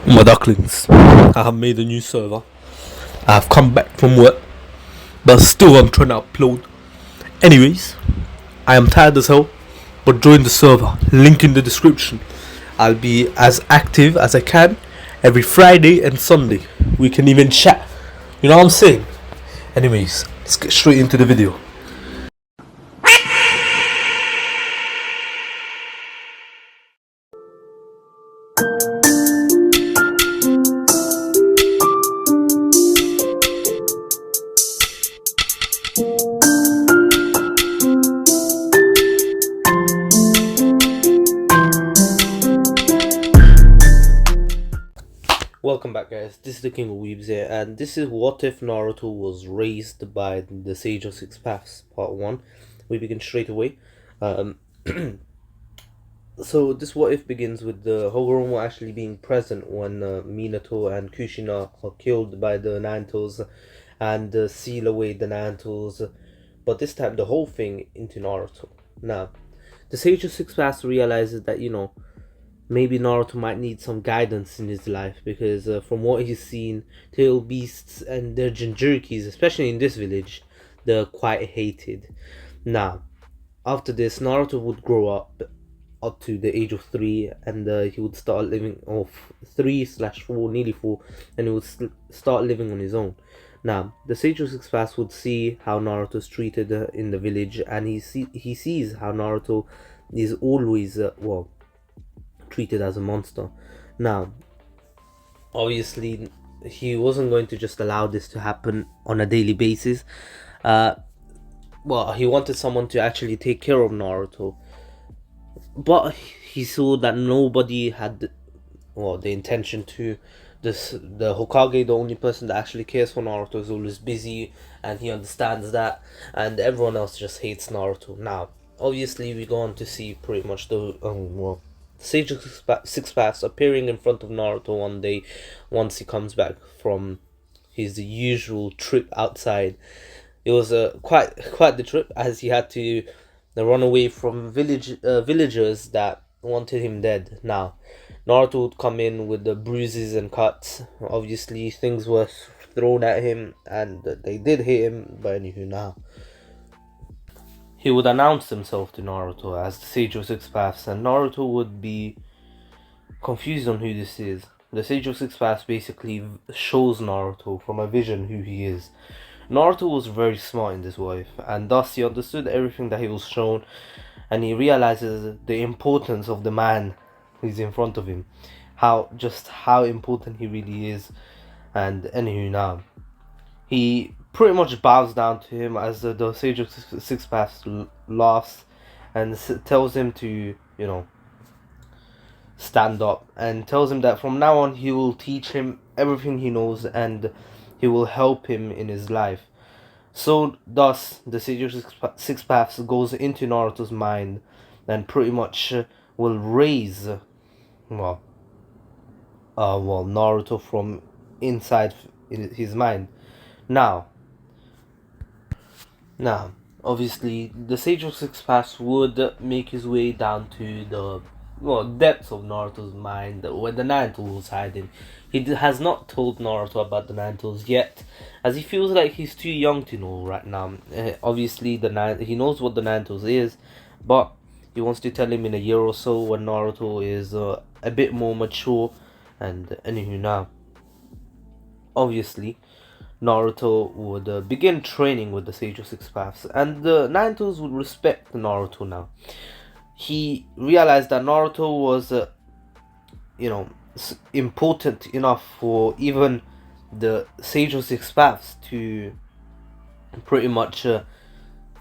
My ducklings, I have made a new server. I have come back from work, but still I'm trying to upload. Anyways, I am tired as hell, but join the server. Link in the description. I'll be as active as I can every Friday and Sunday. We can even chat. You know what I'm saying? Anyways, let's get straight into the video. Welcome back, guys. This is the King of Weebs here, and this is what if Naruto was raised by the Sage of Six Paths, part 1. We begin straight away. So this what if begins with the Hogoromo actually being present when Minato and Kushina are killed by the Nantos and seal away the Nantos, but this time the whole thing into Naruto. Now, the Sage of Six Paths realizes that, maybe Naruto might need some guidance in his life, because from what he's seen, tail beasts and their Jinchurikis, especially in this village, they're quite hated. Now, after this, Naruto would grow up to the age of 3, and he would start living off 3/4, nearly 4, and he would start living on his own. Now, the Sage of Six Paths would see how Naruto's treated in the village, and he sees how Naruto is always treated as a monster. Now, obviously, he wasn't going to just allow this to happen on a daily basis. He wanted someone to actually take care of Naruto, but he saw that nobody had the intention to. The Hokage, the only person that actually cares for Naruto, is always busy, and he understands that, and everyone else just hates Naruto. Now, obviously, we go on to see pretty much the Sage of Six Paths appearing in front of Naruto one day once he comes back from his usual trip outside. It was quite the trip, as he had to run away from villagers that wanted him dead. Now, Naruto would come in with the bruises and cuts. Obviously, things were thrown at him, and they did hit him, but anywho, now he would announce himself to Naruto as the Sage of Six Paths, and Naruto would be confused on who this is. The Sage of Six Paths basically shows Naruto from a vision who he is. Naruto was very smart in this life, and thus he understood everything that he was shown, and he realizes the importance of the man who's in front of him, how important he really is. And anywho, now he pretty much bows down to him as the Sage of Six Paths laughs and tells him to, stand up, and tells him that from now on he will teach him everything he knows, and he will help him in his life. So thus the Sage of Six Paths goes into Naruto's mind and pretty much will raise Naruto from inside his mind. Now, obviously, the Sage of Six Paths would make his way down to the depths of Naruto's mind, where the Naruto was hiding. He has not told Naruto about the Narutos yet, as he feels like he's too young to know right now. Obviously, he knows what the Narutos is, but he wants to tell him in a year or so when Naruto is a bit more mature. And anywho, now, obviously, Naruto would begin training with the Sage of Six Paths, and the Narutos would respect Naruto now. He realized that Naruto was, important enough for even the Sage of Six Paths to pretty much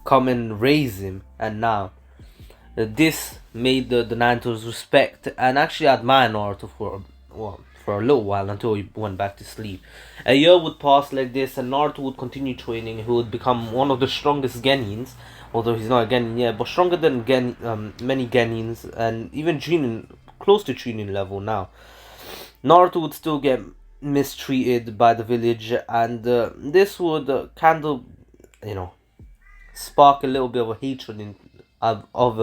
come and raise him. And now, this made the Narutos respect and actually admire Naruto for a little while, until he went back to sleep. A year would pass like this, and Naruto would continue training. He would become one of the strongest Genins, although he's not a Genin yet, but stronger than many Genins, and even Chunin, close to Chunin level now. Naruto would still get mistreated by the village, and this would kind of, spark a little bit of a hatred of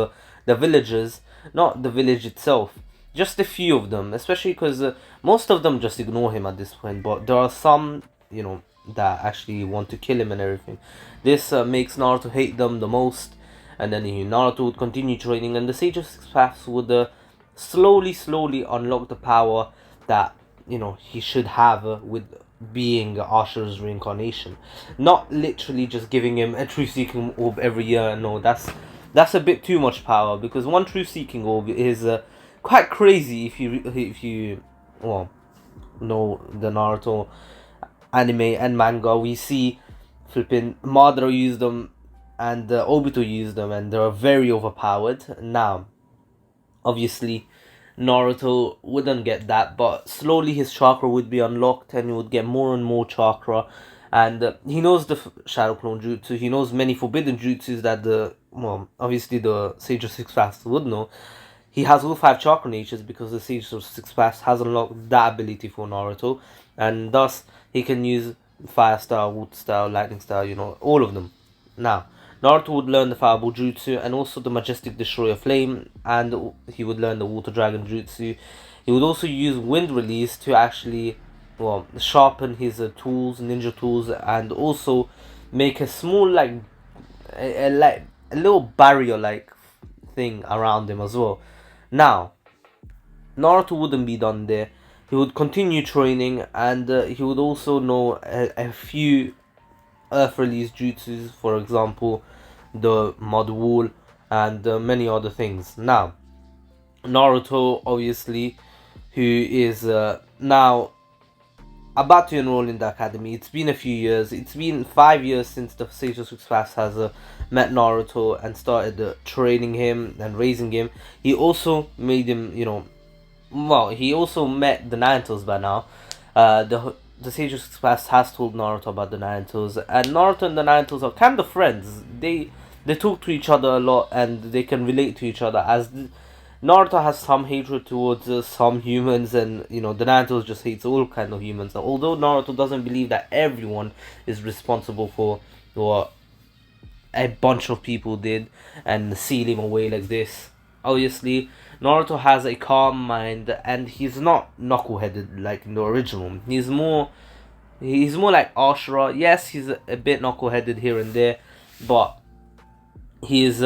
the villagers, not the village itself. just a few of them, especially because most of them just ignore him at this point. But there are some, that actually want to kill him and everything. This makes Naruto hate them the most, and then Naruto would continue training, and the Sage of Six Paths would slowly unlock the power that he should have with being Ashura's reincarnation. Not literally just giving him a truth seeking orb every year. No, that's a bit too much power, because one truth seeking orb is quite crazy if you well know the Naruto anime and manga. We see flipping Madara use them, and Obito use them, and they're very overpowered. Now, obviously, Naruto wouldn't get that, but slowly his chakra would be unlocked, and he would get more and more chakra. And he knows the Shadow Clone Jutsu. He knows many forbidden jutsus that obviously the Sage of Six Paths would know. He has all 5 chakra natures because the Sage of Six Paths has unlocked that ability for Naruto, and thus he can use Fire Style, Water Style, Lightning Style, all of them. Now, Naruto would learn the Fireball Jutsu and also the Majestic Destroyer Flame, and he would learn the Water Dragon Jutsu. He would also use Wind Release to actually, sharpen his tools, ninja tools, and also make a small, like a little barrier like thing around him as well. Now, Naruto wouldn't be done there. He would continue training, and he would also know a few Earth Release jutsus, for example, the Mud Wall, and many other things. Now, Naruto, obviously, who is now about to enroll in the academy. It's been a few years. It's been 5 years since the Sage of Six Paths has met Naruto and started training him and raising him. He also made him, he also met the Narutos by now. The Sage of Six Paths has told Naruto about the Narutos, and Naruto and the Narutos are kind of friends. They talk to each other a lot, and they can relate to each other, as Naruto has some hatred towards some humans, and the Naruto just hates all kind of humans. Although Naruto doesn't believe that everyone is responsible for what a bunch of people did and seal him away like this. Obviously, Naruto has a calm mind, and he's not knuckleheaded like in the original. He's more like Ashura. Yes, he's a bit knuckleheaded here and there, but he is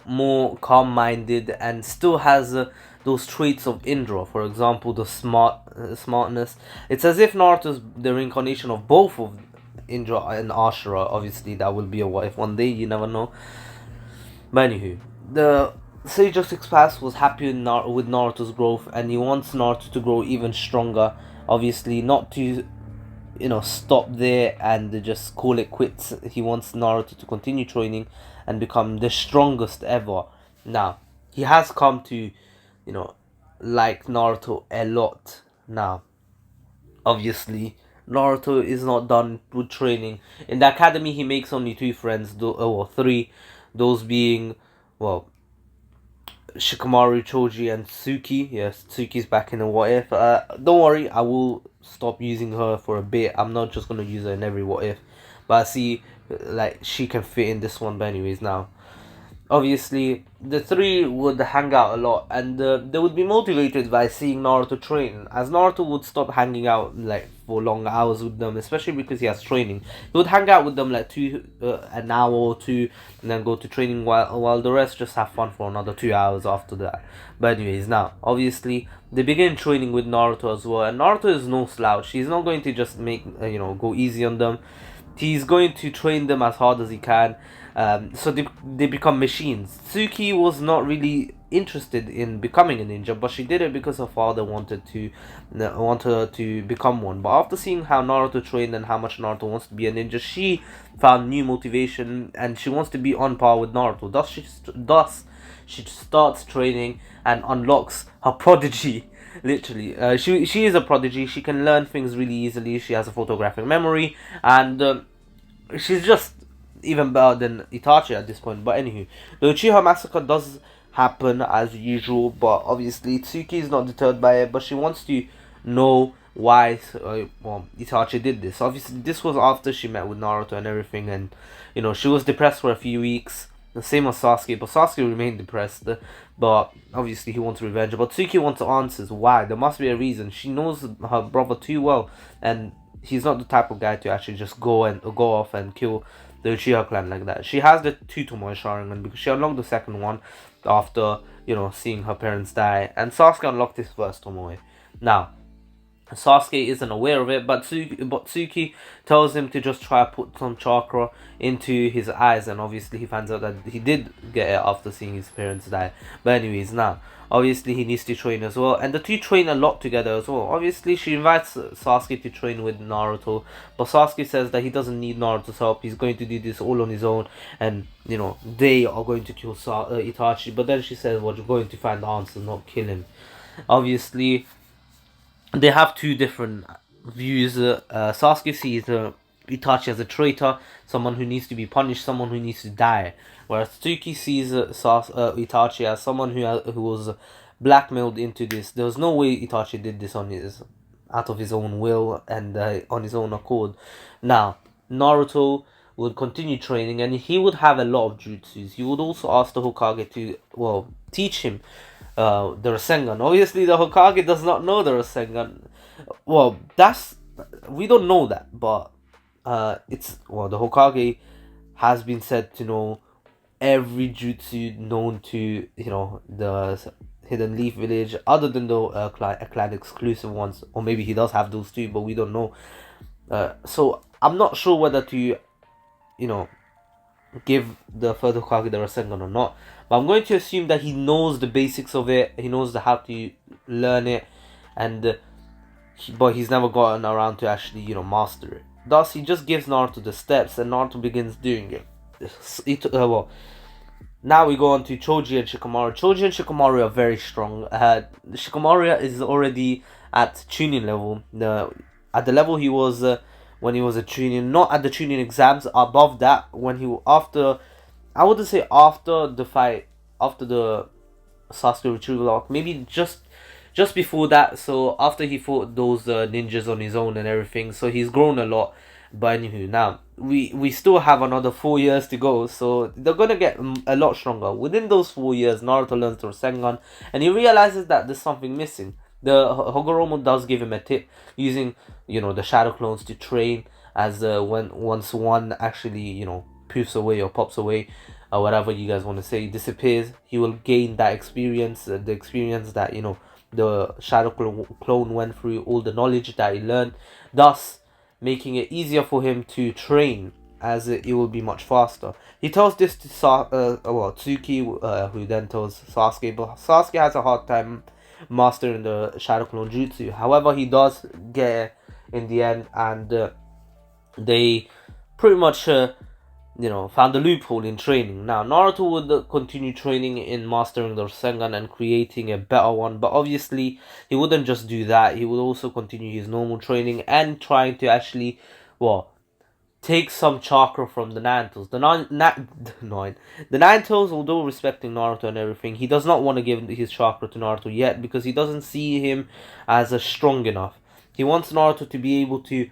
more calm-minded and still has those traits of Indra. For example, the smartness. It's as if Naruto's the reincarnation of both of Indra and Ashura. Obviously, that will be a what if one day. You never know. But anywho, the Sage of Six Paths was happy with Naruto's growth, and he wants Naruto to grow even stronger. Obviously, not to stop there and just call it quits. He wants Naruto to continue training and become the strongest ever. Now, he has come to, like Naruto a lot. Now, obviously, Naruto is not done with training. In the academy, he makes only 2 friends, or 3. Those being, Shikamaru, Choji, and Tsuki. Yes, Tsuki's back in the what if. Don't worry, I will stop using her for a bit. I'm not just gonna use her in every what if, but I see she can fit in this one. But anyways, now obviously the 3 would hang out a lot, and they would be motivated by seeing Naruto train, as Naruto would stop hanging out for long hours with them, especially because he has training. He would hang out with them an hour or 2, and then go to training while the rest just have fun for another 2 hours after that. But anyways, now obviously they begin training with Naruto as well, and Naruto is no slouch. He's not going to just make go easy on them. He's going to train them as hard as he can. So they become machines. Tsuki was not really interested in becoming a ninja, but she did it because her father wanted her to become one. But after seeing how Naruto trained and how much Naruto wants to be a ninja, she found new motivation, and she wants to be on par with Naruto. Thus she starts training and unlocks her prodigy. Literally, she is a prodigy. She can learn things really easily. She has a photographic memory, and she's just even better than Itachi at this point. But anywho, the Uchiha massacre does happen as usual, but obviously Tsuki is not deterred by it, but she wants to know why Itachi did this. Obviously, this was after she met with Naruto and everything, and she was depressed for a few weeks. The same as Sasuke, but Sasuke remained depressed. But obviously he wants revenge. But Tsuki wants answers. Why? There must be a reason. She knows her brother too well, and he's not the type of guy to actually just go off and kill the Uchiha clan like that. She has the two Tomoe Sharingan because she unlocked the second one after seeing her parents die, and Sasuke unlocked his first Tomoe. Now, Sasuke isn't aware of it, but Tsuki tells him to just try to put some chakra into his eyes, and obviously he finds out that he did get it after seeing his parents die. But anyways, now, obviously he needs to train as well, and the two train a lot together as well. Obviously she invites Sasuke to train with Naruto, but Sasuke says that he doesn't need Naruto's help, he's going to do this all on his own, and they are going to kill Itachi. But then she says, well, you're going to find the answer, not kill him. Obviously they have two different views. Sasuke sees Itachi as a traitor, someone who needs to be punished, someone who needs to die. Whereas Tsuki sees Itachi as someone who was blackmailed into this. There was no way Itachi did this out of his own will and on his own accord. Now, Naruto would continue training, and he would have a lot of jutsus. He would also ask the Hokage to teach him the Rasengan. Obviously, the Hokage does not know the Rasengan. Well, we don't know that, but the Hokage has been said to know every jutsu known to the Hidden Leaf Village, other than the clan exclusive ones, or maybe he does have those too, but we don't know. So I'm not sure whether to give the third Hokage the Rasengan or not. But I'm going to assume that he knows the basics of it. He knows how to learn it, and but he's never gotten around to actually master it. Thus, he just gives Naruto the steps, and Naruto begins doing it. Now we go on to Choji and Shikamaru. Choji and Shikamaru are very strong. Shikamaru is already at Chunin level. At the level he was when he was a Chunin, not at the Chunin exams. Above that, I wouldn't say after the fight, after the Sasuke retrieval arc, maybe just before that. So after he fought those ninjas on his own and everything, so he's grown a lot. But anywho, now we still have another 4 years to go, so they're gonna get a lot stronger. Within those 4 years, Naruto learns the Rasengan, and he realizes that there's something missing. The Hagoromo does give him a tip, using the shadow clones to train, as once one actually poofs away or pops away, or whatever you guys want to say, disappears, he will gain that experience, the experience that the shadow clone went through, all the knowledge that he learned, thus making it easier for him to train, as it will be much faster. He tells this to Tsuki, who then tells Sasuke, but Sasuke has a hard time mastering the shadow clone jutsu. However, he does get in the end, and they pretty much found a loophole in training. Now, Naruto would continue training in mastering the Rasengan and creating a better one, but obviously he wouldn't just do that. He would also continue his normal training and trying to actually, take some chakra from the Nine Tails. The Nine Tails, although respecting Naruto and everything, he does not want to give his chakra to Naruto yet, because he doesn't see him as strong enough. He wants Naruto to be able to.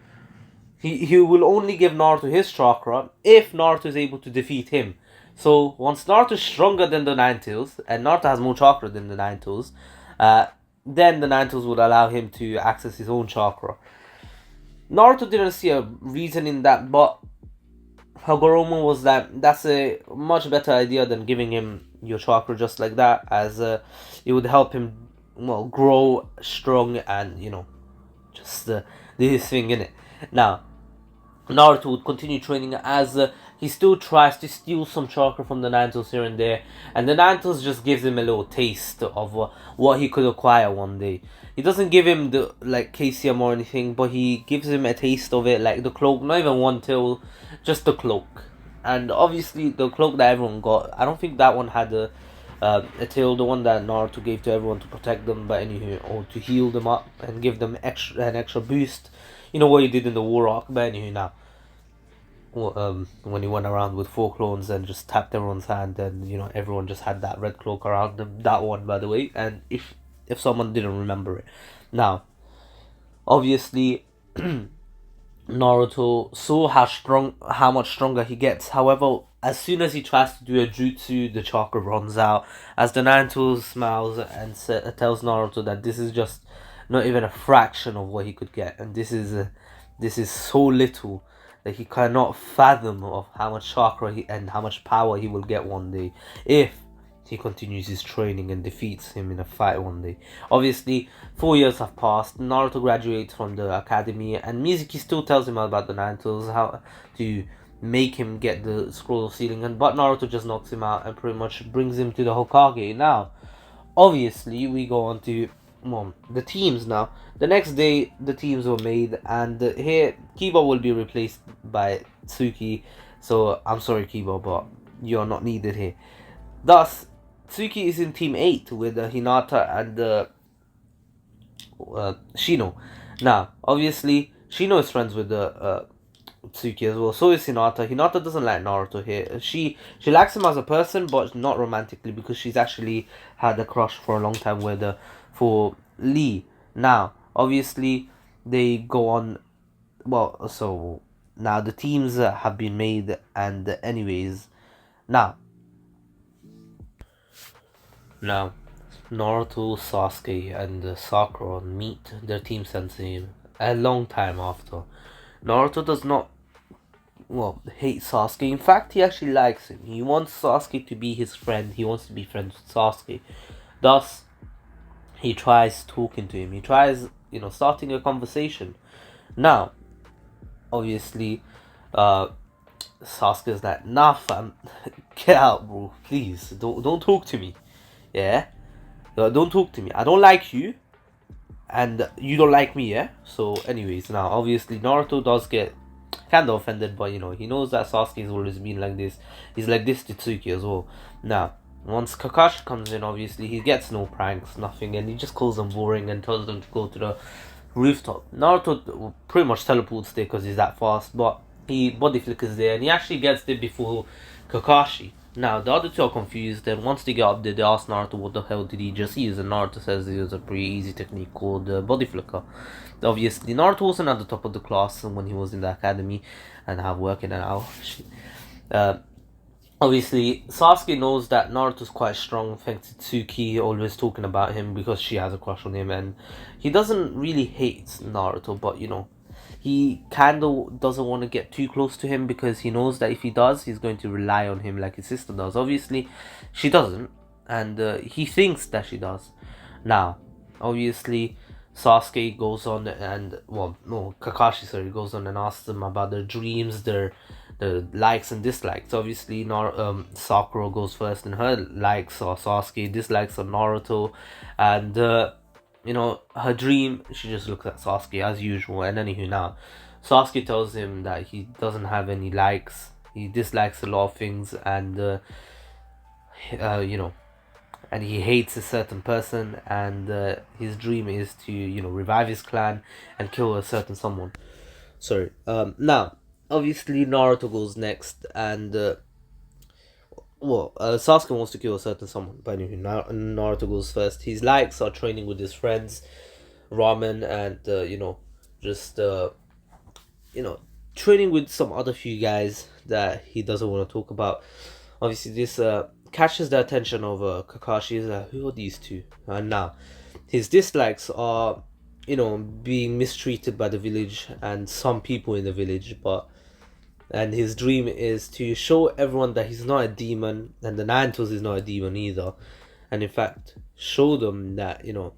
He will only give Naruto his chakra if Naruto is able to defeat him. So once Naruto is stronger than the Nine Tails, and Naruto has more chakra than the Nine Tails, then the Nine Tails would allow him to access his own chakra. Naruto didn't see a reason in that, but Hagoromo was that's a much better idea than giving him your chakra just like that, as it would help him grow strong and just do his thing in it. Now, Naruto would continue training, as he still tries to steal some chakra from the Nine Tails here and there, and the Nine Tails just gives him a little taste of what he could acquire one day. He doesn't give him the KCM or anything, but he gives him a taste of it, like the cloak, not even one tail, just the cloak. And obviously the cloak that everyone got, I don't think that one had a tail, the one that Naruto gave to everyone to protect them, but anywho, or to heal them up and give them an extra boost. What he did in the War Arc, but anywho, now, when he went around with 4 clones and just tapped everyone's hand, and everyone just had that red cloak around them. That one, by the way, and if someone didn't remember it. Now, obviously, Naruto saw how much stronger he gets. However, as soon as he tries to do a jutsu, the chakra runs out. As the Naruto smiles and tells Naruto that this is just not even a fraction of what he could get, and this is so little that he cannot fathom of how much chakra and how much power he will get one day if he continues his training and defeats him in a fight one day. Obviously, 4 years have passed. Naruto graduates from the academy, and Mizuki still tells him about the Naruto's how to make him get the scroll of sealing, but Naruto just knocks him out and pretty much brings him to the Hokage. Now, obviously, we go on to the teams now. The next day, the teams were made, and here Kiba will be replaced by Tsuki. So I'm sorry, Kiba, but you're not needed here. Thus, Tsuki is in Team 8 with Hinata and Shino. Now, obviously, Shino is friends with Tsuki as well. So is Hinata. Hinata doesn't like Naruto here. She likes him as a person, but not romantically, because she's actually had a crush for a long time with for Lee. Now, obviously, they go on. Well, so now the teams have been made, and anyways, now Now, Naruto, Sasuke, and Sakura meet their team sensei a long time after. Naruto does not, hate Sasuke. In fact, he actually likes him. He wants Sasuke to be his friend. He wants to be friends with Sasuke. Thus, he tries talking to him. He tries, starting a conversation. Now, obviously, Sasuke's like, nah, fam, get out, bro. Please, don't talk to me. Yeah? Don't talk to me. I don't like you, and you don't like me, yeah? So, anyways, now, obviously, Naruto does get kind of offended, but, he knows that Sasuke has always been like this. He's like this to Tsuki as well. Now, once Kakashi comes in, obviously, he gets no pranks, nothing, and he just calls them boring and tells them to go to the rooftop. Naruto pretty much teleports there because he's that fast, but he body flickers there, and he actually gets there before Kakashi. Now, the other two are confused, and once they get up there, they ask Naruto what the hell did he just use, and Naruto says it was a pretty easy technique called body flicker. Obviously, Naruto wasn't at the top of the class when he was in the academy and have working it out. Obviously, Sasuke knows that Naruto's quite strong thanks to Tsuki always talking about him because she has a crush on him, and he doesn't really hate Naruto, but he kind of doesn't want to get too close to him because he knows that if he does, he's going to rely on him like his sister does. Obviously, she doesn't, and he thinks that she does. Now, obviously, Sasuke goes on and Kakashi goes on and asks them about their dreams, their likes and dislikes. Obviously, Sakura goes first, and her likes are Sasuke, dislikes are Naruto, and her dream, she just looks at Sasuke as usual. And anywho, now Sasuke tells him that he doesn't have any likes, he dislikes a lot of things, and and he hates a certain person, and his dream is to revive his clan and kill a certain someone. Sorry. Now, obviously, Naruto goes next, and Sasuke wants to kill a certain someone, but anyway, Naruto goes first. His likes are training with his friends, ramen, and just training with some other few guys that he doesn't want to talk about. Obviously, this catches the attention of Kakashi. Is like, who are these two? And now, his dislikes are, being mistreated by the village and some people in the village, and his dream is to show everyone that he's not a demon, and the Naruto's is not a demon either, and in fact, show them that the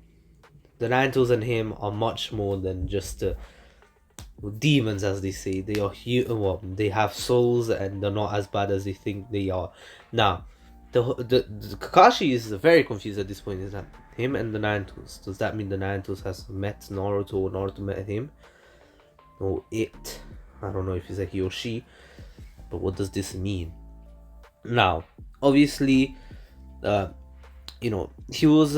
Naruto's and him are much more than just demons, as they say. They are they have souls, and they're not as bad as they think they are. Now, the Kakashi is very confused at this point. Is that him and the Naruto's? Does that mean the Naruto's has met Naruto, or Naruto met him, or it? I don't know if it's a he or she, but what does this mean? Now, obviously, he was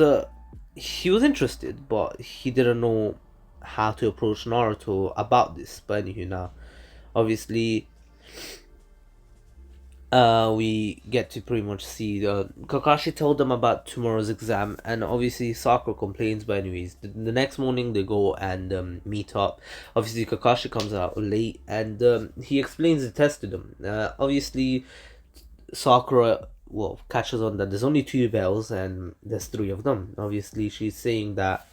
interested, but he didn't know how to approach Naruto about this. But anywho, now, obviously, we get to pretty much see Kakashi told them about tomorrow's exam, and obviously Sakura complains. But anyways, the next morning they go and meet up. Obviously Kakashi comes out late, and he explains the test to them. Obviously Sakura catches on that there's only two bells and there's three of them. Obviously she's saying that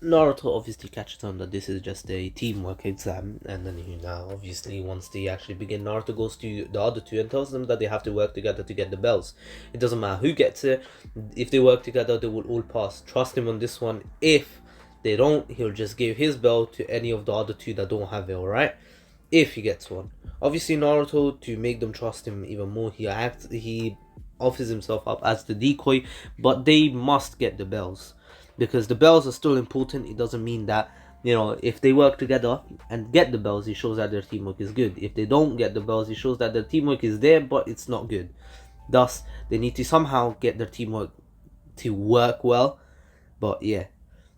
Naruto obviously catches on that this is just a teamwork exam, and then now obviously once they actually begin, Naruto goes to the other two and tells them that they have to work together to get the bells. It doesn't matter who gets it; if they work together, they will all pass. Trust him on this one. If they don't, he'll just give his bell to any of the other two that don't have it. All right, if he gets one. Obviously, Naruto, to make them trust him even more, he offers himself up as the decoy, but they must get the bells because the bells are still important. It doesn't mean that, if they work together and get the bells, it shows that their teamwork is good. If they don't get the bells, it shows that their teamwork is there, but it's not good. Thus, they need to somehow get their teamwork to work well. But yeah.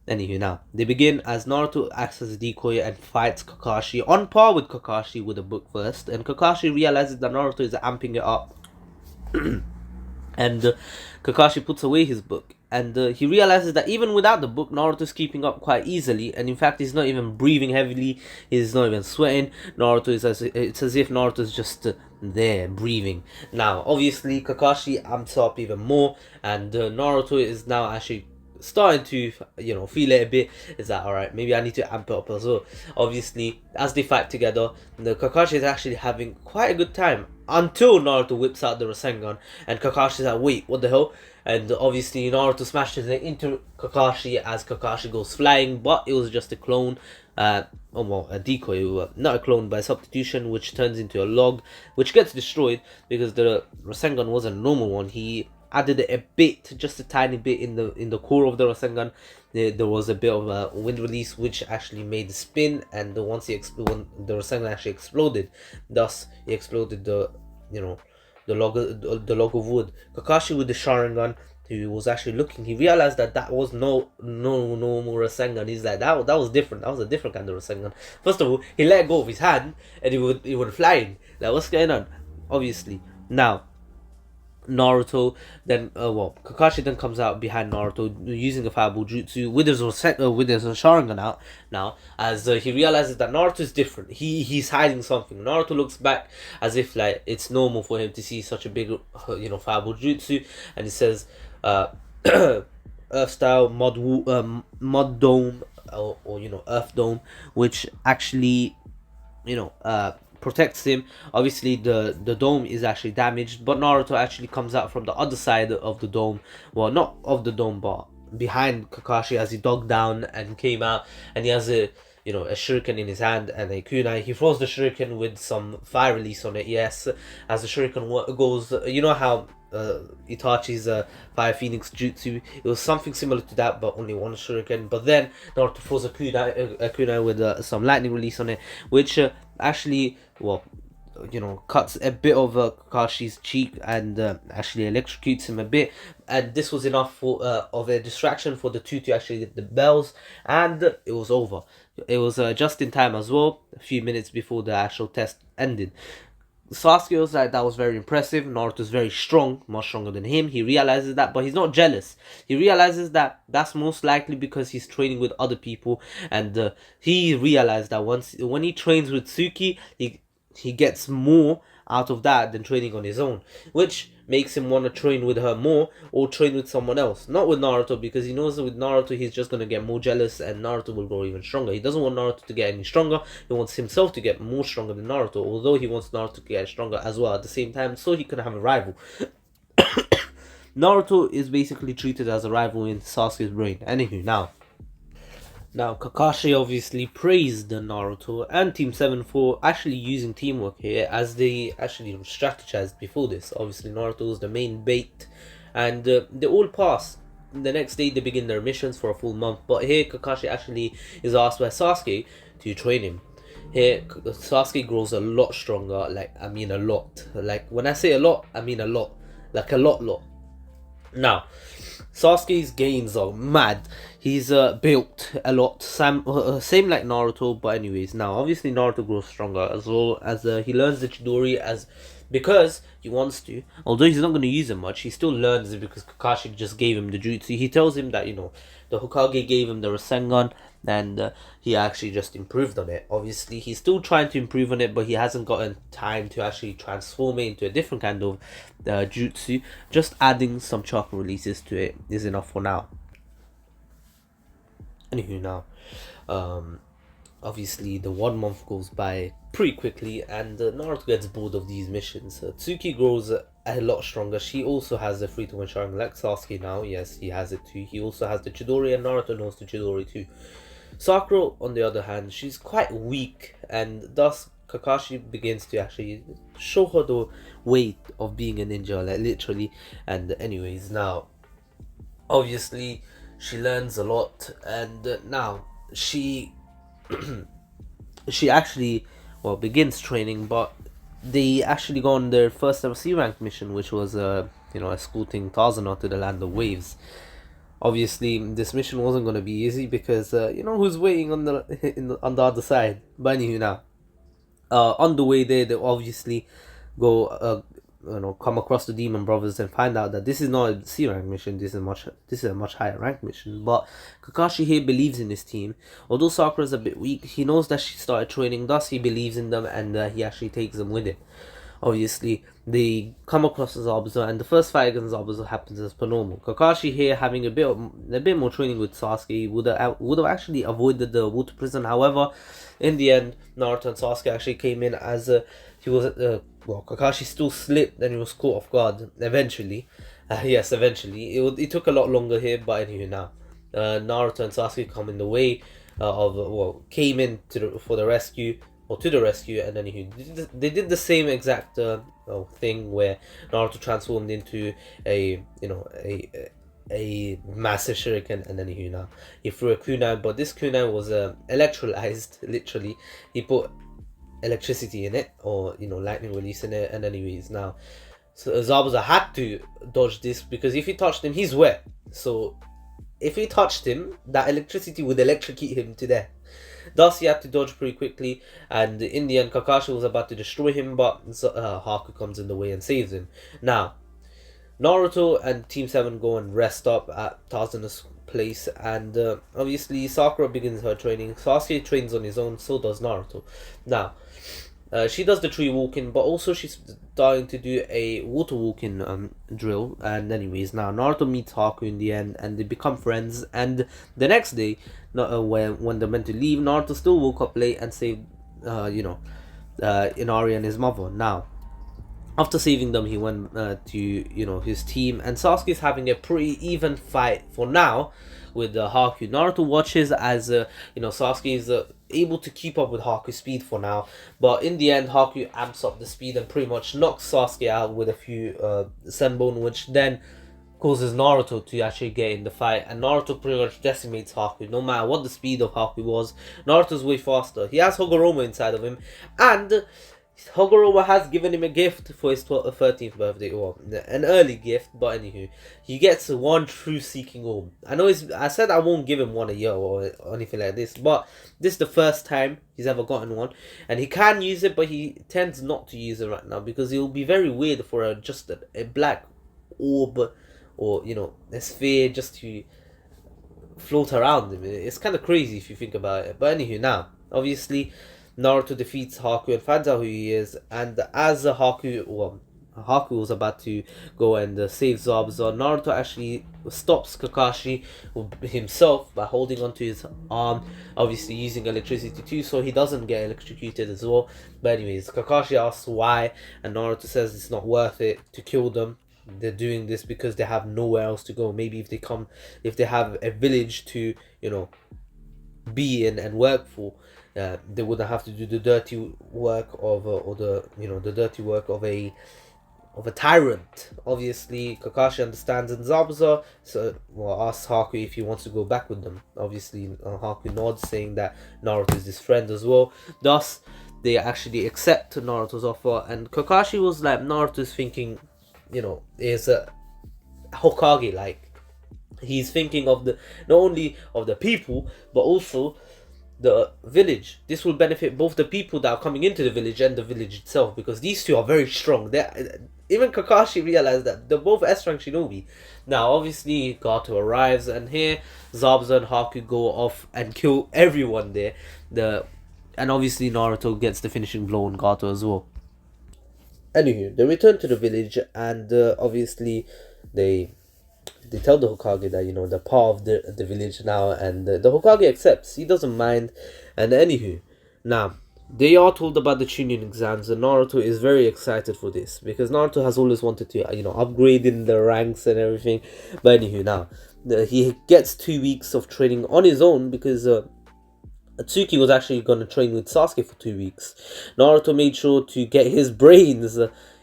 Anywho, now they begin as Naruto acts as a decoy and fights Kakashi on par with Kakashi with a book first, and Kakashi realizes that Naruto is amping it up, and Kakashi puts away his book, and he realizes that even without the book, Naruto's keeping up quite easily, and in fact, he's not even breathing heavily. He's not even sweating. It's as if Naruto's just there breathing. Now, obviously, Kakashi amps up even more, and Naruto is now actually starting to feel it a bit. Is that alright? Maybe I need to amp it up as well. Obviously, as they fight together, the Kakashi is actually having quite a good time until Naruto whips out the Rasengan, and Kakashi's like, wait, what the hell? And obviously Naruto smashes it into Kakashi as Kakashi goes flying, but it was just a clone, a decoy, not a clone, but a substitution, which turns into a log, which gets destroyed because the Rasengan wasn't a normal one. He added a bit, just a tiny bit in the core of the Rasengan. There was a bit of a wind release which actually made the spin, and once when the Rasengan actually exploded, thus he exploded the log of wood. Kakashi with the Sharingan, he was actually looking. He realized that was no more Rasengan. He's like, that was different. That was a different kind of Rasengan. First of all, he let go of his hand and he would flying. Like, what's going on? Obviously, now Naruto then Kakashi then comes out behind Naruto using a fireball jutsu with his Sharingan out now, as he realizes that Naruto is different. He's hiding something. Naruto looks back as if like it's normal for him to see such a big fireball jutsu, and he says earth style mud dome, or earth dome, which actually protects him. Obviously the dome is actually damaged, but Naruto actually comes out from the other side of the dome, well, not of the dome but behind Kakashi, as he dug down and came out, and he has a shuriken in his hand and a kunai. He throws the shuriken with some fire release on it, yes, as the shuriken goes, how Itachi's Fire Phoenix Jutsu. It was something similar to that, but only one shuriken. But then Naruto throws a kunai with some lightning release on it, which actually, cuts a bit of Kakashi's cheek and actually electrocutes him a bit. And this was enough of a distraction for the two to actually get the bells, and it was over. It was just in time as well, a few minutes before the actual test ended. Sasuke was like, that was very impressive. Naruto's very strong, much stronger than him. He realizes that, but he's not jealous. He realizes that that's most likely because he's training with other people, and he realized that when he trains with Suki, he gets more out of that than training on his own, which makes him want to train with her more or train with someone else, not with Naruto, because he knows that with Naruto he's just going to get more jealous and Naruto will grow even stronger. He doesn't want Naruto to get any stronger. He wants himself to get more stronger than Naruto, although he wants Naruto to get stronger as well at the same time, so he can have a rival. Naruto is basically treated as a rival in Sasuke's brain. Anywho, now, Kakashi obviously praised Naruto and Team 7 for actually using teamwork here, as they actually strategized before this. Obviously, Naruto was the main bait, and they all pass. The next day, they begin their missions for a full month, but here Kakashi actually is asked by Sasuke to train him. Here, Sasuke grows a lot stronger, a lot. Like, when I say a lot, I mean a lot. Like, a lot. Now, Sasuke's gains are mad. He's built a lot, same like Naruto. But anyways, now obviously Naruto grows stronger as well as he learns the Chidori as because he wants to. Although he's not going to use it much, he still learns it because Kakashi just gave him the jutsu. He tells him that the Hokage gave him the Rasengan, and he actually just improved on it. Obviously, he's still trying to improve on it, but he hasn't gotten time to actually transform it into a different kind of jutsu. Just adding some chakra releases to it is enough for now. Anywho, now, obviously the 1 month goes by pretty quickly, and Naruto gets bored of these missions. Tsuki grows a lot stronger. She also has the free to win Sharingan like Sasuke now. Yes, he has it too. He also has the Chidori, and Naruto knows the Chidori too. Sakura, on the other hand, she's quite weak, and thus Kakashi begins to actually show her the weight of being a ninja, like literally. And anyways, now, obviously, she learns a lot, and now she she actually begins training, but they actually go on their first ever C rank mission, which was escorting Tazuna to the land of waves. Obviously, this mission wasn't going to be easy because who's waiting on on the other side. But anyway, now on the way there, they obviously go come across the Demon Brothers and find out that this is not a C rank mission. This is a much higher rank mission. But Kakashi here believes in his team. Although Sakura's a bit weak, he knows that she started training. Thus, he believes in them, and he actually takes them with it. Obviously, they come across Zabuza, and the first fight against Zabuza happens as per normal. Kakashi here, having a bit more training with Sasuke, would have actually avoided the water prison. However, in the end, Naruto and Sasuke actually came in as he was Kakashi still slipped and he was caught off guard. Eventually, yes, eventually it took a lot longer here, but anyway, now Naruto and Sasuke come in the way came in for the rescue. Or to the rescue, and then they did the same exact thing where Naruto transformed into a massive shuriken, and then he threw a kunai, but this kunai was electrolyzed. Literally, he put electricity in it, or lightning release in it, and anyways, now so Zabuza had to dodge this because if he touched him, he's wet. So if he touched him, that electricity would electrocute him to death. Thus, he had to dodge pretty quickly, and in the end, Kakashi was about to destroy him, but Haku comes in the way and saves him. Now, Naruto and Team 7 go and rest up at Tazuna's place, and obviously Sakura begins her training. Sasuke trains on his own, so does Naruto. Now, she does the tree walking, but also she's starting to do a water walking drill. And anyways, now Naruto meets Haku in the end, and they become friends. And the next day, when they're meant to leave, Naruto still woke up late and saved, Inari and his mother. Now, after saving them, he went to his team, and Sasuke's having a pretty even fight for now with Haku. Naruto watches as Sasuke is able to keep up with Haku's speed for now, but in the end, Haku amps up the speed and pretty much knocks Sasuke out with a few Senbon, which then causes Naruto to actually get in the fight, and Naruto pretty much decimates Haku. No matter what the speed of Haku was, Naruto's way faster. He has Hagoromo inside of him, and Hagoromo has given him a gift for his 13th birthday, or an early gift, but anywho, he gets one true seeking orb. I said I won't give him one a year or anything like this, but this is the first time he's ever gotten one, and he can use it, but he tends not to use it right now because it will be very weird for just a black orb or a sphere just to float around him. It's kind of crazy if you think about it. But anywho, now obviously Naruto defeats Haku and finds out who he is, and as Haku was about to go and save Zabuza, Naruto actually stops Kakashi himself by holding onto his arm, obviously using electricity too, so he doesn't get electrocuted as well. But anyways, Kakashi asks why, and Naruto says it's not worth it to kill them. They're doing this because they have nowhere else to go. Maybe if they have a village to be in and work for, they wouldn't have to do the dirty work of the dirty work of a tyrant. Obviously, Kakashi understands, and Zabuza asks Haku if he wants to go back with them. Obviously, Haku nods, saying that Naruto is his friend as well. Thus, they actually accept Naruto's offer, and Kakashi was like, Naruto's thinking, is a Hokage like. He's thinking of the not only of the people but also the village. This will benefit both the people that are coming into the village and the village itself, because these two are very strong. Even Kakashi realized that they're both S-rank shinobi. Now, obviously, Gato arrives, and here Zabuza and Haku go off and kill everyone there. And obviously Naruto gets the finishing blow on Gato as well. Anywho, they return to the village, and obviously they they tell the Hokage that they're part of the village now, and the Hokage accepts. He doesn't mind. And anywho, now they are told about the Chunin exams, and Naruto is very excited for this because Naruto has always wanted to upgrade in the ranks and everything. But anywho, now he gets 2 weeks of training on his own because Atsuki was actually going to train with Sasuke for 2 weeks. Naruto made sure to get his brains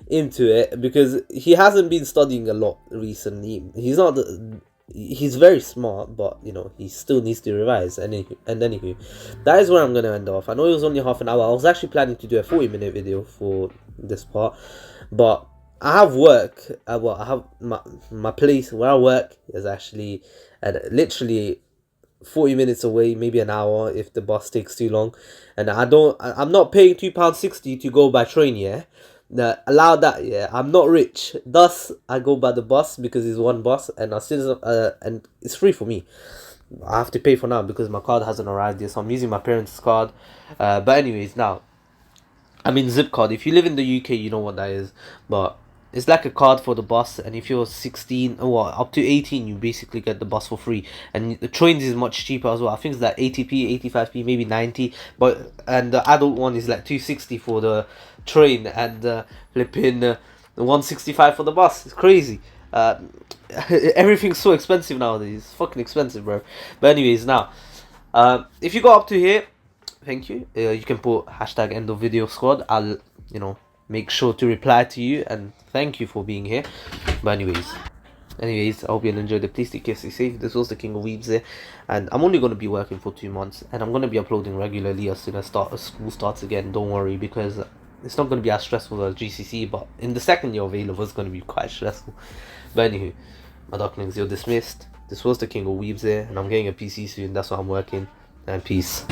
into it because he hasn't been studying a lot recently. He's very smart, but he still needs to revise. Anywho, that is where I'm going to end off. I know it was only half an hour. I was actually planning to do a 40-minute video for this part, but I have work. I have my place where I work is actually literally 40 minutes away, maybe an hour if the bus takes too long, and I'm not paying £2.60 to go by train. Yeah, allow that. Yeah, I'm not rich, thus I go by the bus because it's one bus, and and it's free for me. I have to pay for now because my card hasn't arrived yet, so I'm using my parents' card. But anyways, now I mean zip card. If you live in the UK, you know what that is, but it's like a card for the bus, and if you're 16 or up to 18, you basically get the bus for free. And the trains is much cheaper as well. I think it's like 80p, 85p, maybe 90. And the adult one is like 260 for the train, and flipping 165 for the bus. It's crazy. Everything's so expensive nowadays. It's fucking expensive, bro. But anyways, now if you got up to here, thank you. You can put hashtag end of video squad. I'll make sure to reply to you and thank you for being here. But anyways, I hope you'll enjoy it. Please take care, stay safe. This was the King of Weebs there, and I'm only going to be working for 2 months, and I'm going to be uploading regularly as soon as school starts again. Don't worry, because it's not going to be as stressful as GCC, but in the second year of A-level it's going to be quite stressful. But anywho, my darklings, you're dismissed. This was the King of Weebs there, and I'm getting a PC soon. That's why I'm working. And peace.